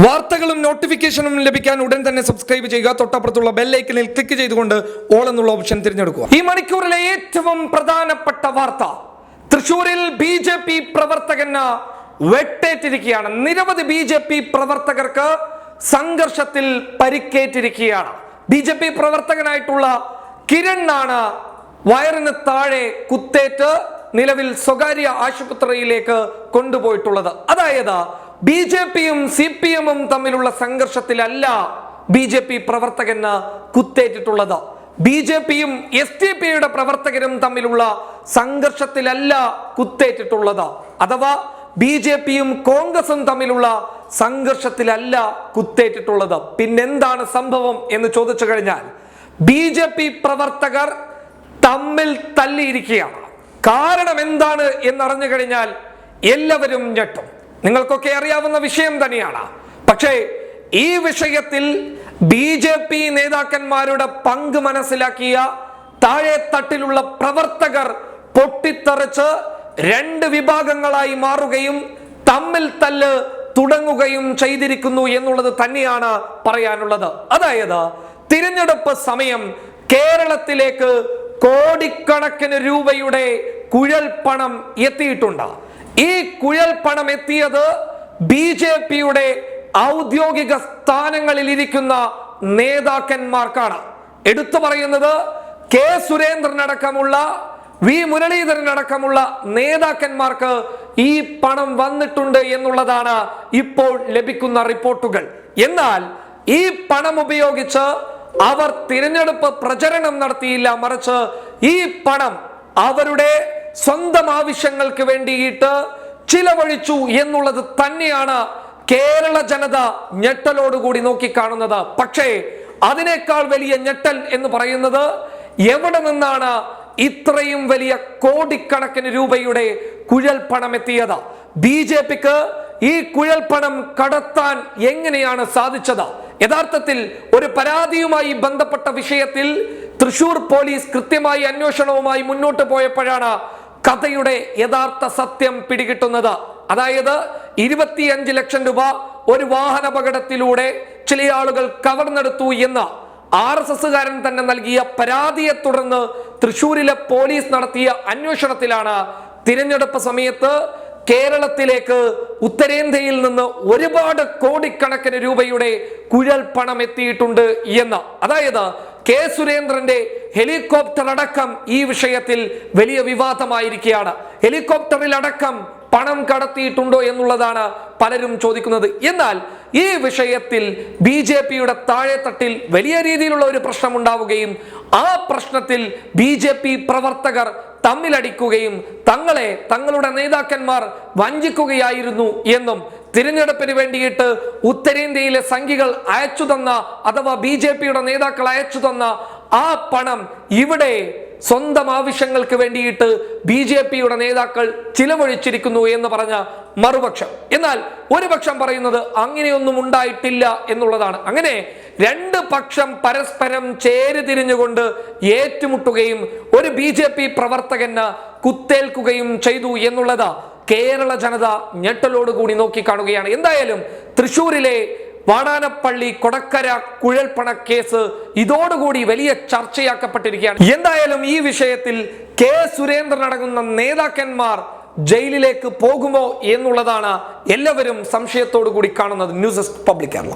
വാർത്തകളും നോട്ടിഫിക്കേഷനും ലഭിക്കാൻ ഉടൻ തന്നെ സബ്സ്ക്രൈബ് ചെയ്യുക. തൊട്ടപ്പുറത്തുള്ള ബെൽ ഐക്കണിൽ ക്ലിക്ക് ചെയ്തുകൊണ്ട് ഓൾ എന്നുള്ള ഓപ്ഷൻ തിരഞ്ഞെടുക്കുക. ഈ മണിക്കൂറിലെ ഏറ്റവും പ്രധാനപ്പെട്ട വാർത്ത, തൃശൂരിൽ BJP പ്രവർത്തകന് വെട്ടേറ്റിരിക്കുകയാണ്. നിരവധി BJP പ്രവർത്തകർക്ക് സംഘർഷത്തിൽ പരിക്കേറ്റിരിക്കുകയാണ്. BJP പ്രവർത്തകനായിട്ടുള്ള കിരണ്ണാണ് വയറിന് താഴെ കുത്തേറ്റ് നിലവിൽ സ്വകാര്യ ആശുപത്രിയിലേക്ക് കൊണ്ടുപോയിട്ടുള്ളത്. അതായത് BJPയും CPMും തമ്മിലുള്ള സംഘർഷത്തിലല്ല BJP പ്രവർത്തകന് കുത്തേറ്റിട്ടുള്ളത്. BJPയും SDPയുടെ പ്രവർത്തകരും തമ്മിലുള്ള സംഘർഷത്തിലല്ല കുത്തേറ്റിട്ടുള്ളത്. അഥവാ BJPയും കോൺഗ്രസും തമ്മിലുള്ള സംഘർഷത്തിലല്ല കുത്തേറ്റിട്ടുള്ളത്. പിന്നെന്താണ് സംഭവം എന്ന് ചോദിച്ചു കഴിഞ്ഞാൽ, BJP പ്രവർത്തകർ തമ്മിൽ തല്ലിയിരിക്കുകയാണ്. കാരണം എന്താണ് എന്നറിഞ്ഞു കഴിഞ്ഞാൽ എല്ലാവരും ഞെട്ടും. നിങ്ങൾക്കൊക്കെ അറിയാവുന്ന വിഷയം തന്നെയാണ്. പക്ഷേ ഈ വിഷയത്തിൽ BJP നേതാക്കന്മാരുടെ പങ്ക് മനസ്സിലാക്കിയ താഴെ തട്ടിലുള്ള പ്രവർത്തകർ പൊട്ടിത്തെറിച്ച് രണ്ട് വിഭാഗങ്ങളായി മാറുകയും തമ്മിൽ തല്ല് തുടങ്ങുകയും ചെയ്തിരിക്കുന്നു എന്നുള്ളത് തന്നെയാണ് പറയാനുള്ളത്. അതായത് തിരഞ്ഞെടുപ്പ് സമയം കേരളത്തിലേക്ക് കോടിക്കണക്കിന് രൂപയുടെ കുഴൽപ്പണം എത്തിയിട്ടുണ്ട്. ഈ കുഴൽപ്പണം എത്തിയത് BJPയുടെ ഔദ്യോഗിക സ്ഥാനങ്ങളിൽ ഇരിക്കുന്ന നേതാക്കന്മാർക്കാണ്. എടുത്തു പറയുന്നത് K സുരേന്ദ്രൻ അടക്കമുള്ള V മുരളീധരൻ അടക്കമുള്ള നേതാക്കന്മാർക്ക് ഈ പണം വന്നിട്ടുണ്ട് എന്നുള്ളതാണ് ഇപ്പോൾ ലഭിക്കുന്ന റിപ്പോർട്ടുകൾ. എന്നാൽ ഈ പണം ഉപയോഗിച്ച് അവർ തിരഞ്ഞെടുപ്പ് പ്രചരണം നടത്തിയില്ല, മറിച്ച് ഈ പണം അവരുടെ സ്വന്തം ആവശ്യങ്ങൾക്ക് വേണ്ടിയിട്ട് ചിലവഴിച്ചു എന്നുള്ളത് തന്നെയാണ് കേരള ജനത ഞെട്ടലോടുകൂടി നോക്കിക്കാണുന്നത്. പക്ഷേ അതിനേക്കാൾ വലിയ ഞെട്ടൽ എന്ന് പറയുന്നത്, എവിടെ നിന്നാണ് ഇത്രയും വലിയ കോടിക്കണക്കിന് രൂപയുടെ കുഴൽപ്പണം എത്തിയത്? BJPക്ക് ഈ കുഴൽപ്പണം കടത്താൻ എങ്ങനെയാണ് സാധിച്ചത്? യഥാർത്ഥത്തിൽ ഒരു പരാതിയുമായി ബന്ധപ്പെട്ട വിഷയത്തിൽ തൃശൂർ പോലീസ് കൃത്യമായി അന്വേഷണവുമായി മുന്നോട്ട് പോയപ്പോഴാണ് കഥയുടെ യഥാർത്ഥ സത്യം പിടികിട്ടുന്നത്. അതായത് 25 ലക്ഷം രൂപ ഒരു വാഹനാപകടത്തിലൂടെ ചില ആളുകൾ കവർന്നെടുത്തു എന്ന് RSSകാരൻ തന്നെ നൽകിയ പരാതിയെ തുടർന്ന് തൃശൂരിലെ പോലീസ് നടത്തിയ അന്വേഷണത്തിലാണ് തിരഞ്ഞെടുപ്പ് സമയത്ത് കേരളത്തിലേക്ക് ഉത്തരേന്ത്യയിൽ നിന്ന് ഒരുപാട് കോടിക്കണക്കിന് രൂപയുടെ കുഴൽപ്പണം എത്തിയിട്ടുണ്ട് എന്ന്. അതായത് K സുരേന്ദ്രന്റെ ഹെലികോപ്റ്റർ അടക്കം ഈ വിഷയത്തിൽ വലിയ വിവാദമായിരിക്കുകയാണ്. ഹെലികോപ്റ്ററിൽ അടക്കം പണം കടത്തിയിട്ടുണ്ടോ എന്നുള്ളതാണ് പലരും ചോദിക്കുന്നത്. എന്നാൽ ഈ വിഷയത്തിൽ BJPയുടെ താഴെത്തട്ടിൽ വലിയ രീതിയിലുള്ള ഒരു പ്രശ്നം ഉണ്ടാവുകയും ആ പ്രശ്നത്തിൽ BJP പ്രവർത്തകർ തമ്മിലടിക്കുകയും തങ്ങളുടെ നേതാക്കന്മാർ വഞ്ചിക്കുകയായിരുന്നു എന്നും തിരഞ്ഞെടുപ്പിന് വേണ്ടിയിട്ട് ഉത്തരേന്ത്യയിലെ സംഘികൾ അയച്ചു തന്ന, അഥവാ BJPയുടെ നേതാക്കൾ അയച്ചു തന്ന ആ പണം ഇവിടെ സ്വന്തം ആവശ്യങ്ങൾക്ക് വേണ്ടിയിട്ട് BJPയുടെ നേതാക്കൾ ചിലവഴിച്ചിരിക്കുന്നു എന്ന് പറഞ്ഞ മറുപക്ഷം. എന്നാൽ ഒരു പക്ഷം പറയുന്നത് അങ്ങനെയൊന്നും ഉണ്ടായിട്ടില്ല എന്നുള്ളതാണ്. അങ്ങനെ രണ്ട് പക്ഷം പരസ്പരം ചേരിതിരിഞ്ഞുകൊണ്ട് ഏറ്റുമുട്ടുകയും ഒരു BJP പ്രവർത്തകന് കുത്തേൽക്കുകയും ചെയ്തു എന്നുള്ളത് കേരള ജനത ഞെട്ടലോടുകൂടി നോക്കിക്കാണുകയാണ്. എന്തായാലും തൃശൂരിലെ വാടാനപ്പള്ളി കൊടക്കര കുഴൽപ്പണ കേസ് ഇതോടുകൂടി വലിയ ചർച്ചയാക്കപ്പെട്ടിരിക്കുകയാണ്. എന്തായാലും ഈ വിഷയത്തിൽ K സുരേന്ദ്രൻ അടങ്ങുന്ന നേതാക്കന്മാർ ജയിലിലേക്ക് പോകുമോ എന്നുള്ളതാണ് എല്ലാവരും സംശയത്തോടു കൂടി കാണുന്നത്. News desk public Kerala.